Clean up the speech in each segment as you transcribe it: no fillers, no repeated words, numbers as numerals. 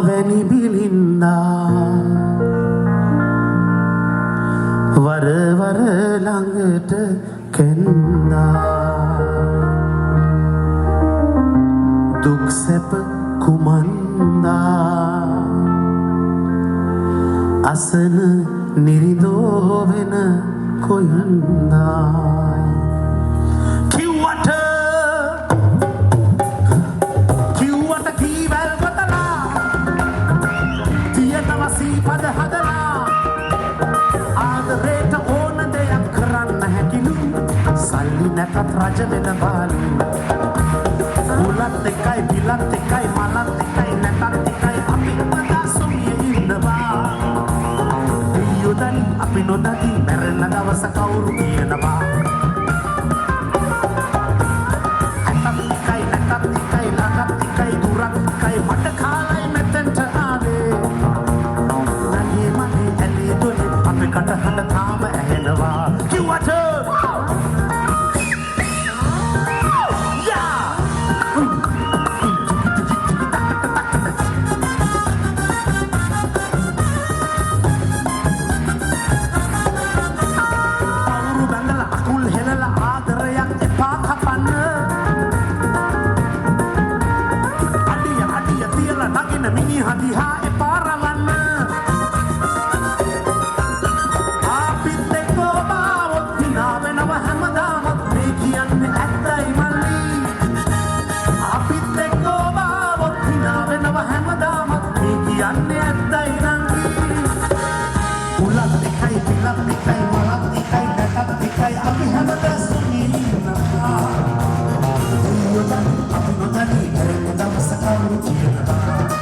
වැනි බිලින්නා වර වර ළඟට කැන්දා දුක් සැප කුමන්දා අසන නිරිදෝ වෙන කොයින්දා කිව්වට කීවැල් ගොතලා තියනව සීපද හදලා ආදරේට ඕන දෙයක් කරන්න හැකිලු සල්ලි නැතත් රජ වෙන බාලු උලත් එකයි බිලත් එකයි මලත් එකයි නැතත් එකයි අපි බදා සොමිය ඉන්නවා අපි නොදකි මැරෙන දවස කවුරු කියනවා ඇතත් එකයි නැතත් එකයි ළඟත් එකයි දුරත් එකයි මට කාලයි මෙතෙන්ට ආවේ නගේ මගේ ඇලේ දොලේ අපි කටහඬ තාම ඇහෙනවා කිව්වට දිහා එපාරවන්න අපිත් එක්ක ඔබාවොත් දිනා වෙනව හැමදාමත් මේ කියන්නේ ඇත්තයි මල්ලි අපිත් එක්ක ඔබාවොත් දිනා වෙනව හැමදාමත් මේ කියන්නේ ඇත්තයි නංගි උලත් එකයි පිලත් එකයි මලත් එකයි නැතත් එකයි අපි හැමදාම ඉන්නවා අපි නොදැනි හැරෙන දවස කවුරු කියනවා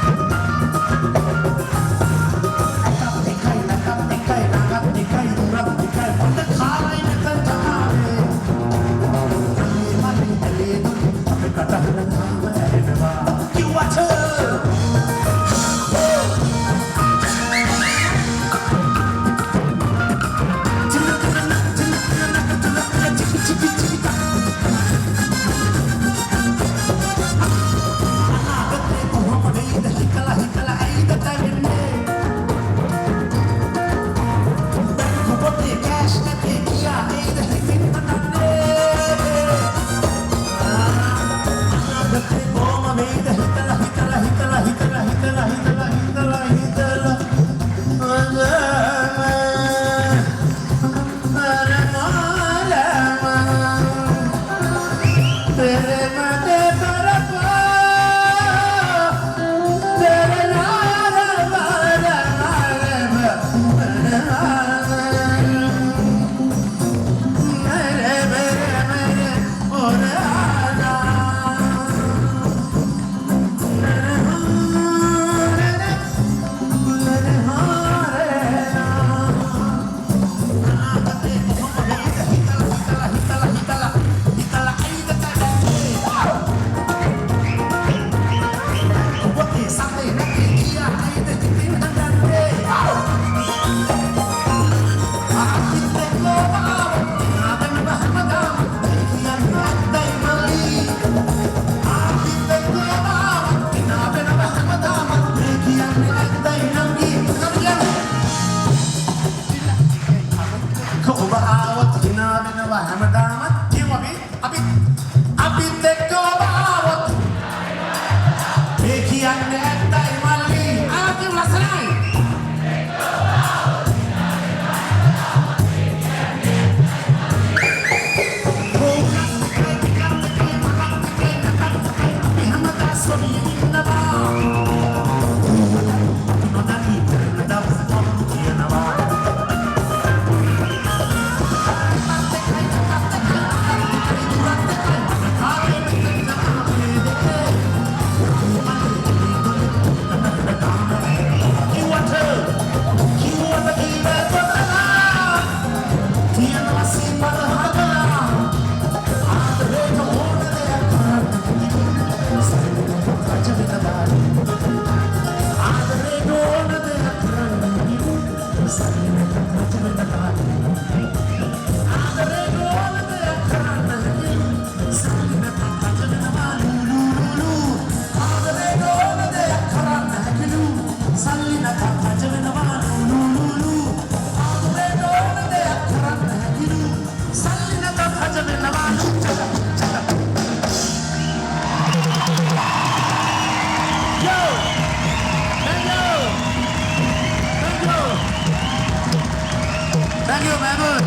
Thank you, Mahmood.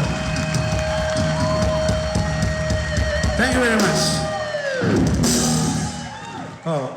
Thank you very much. Oh.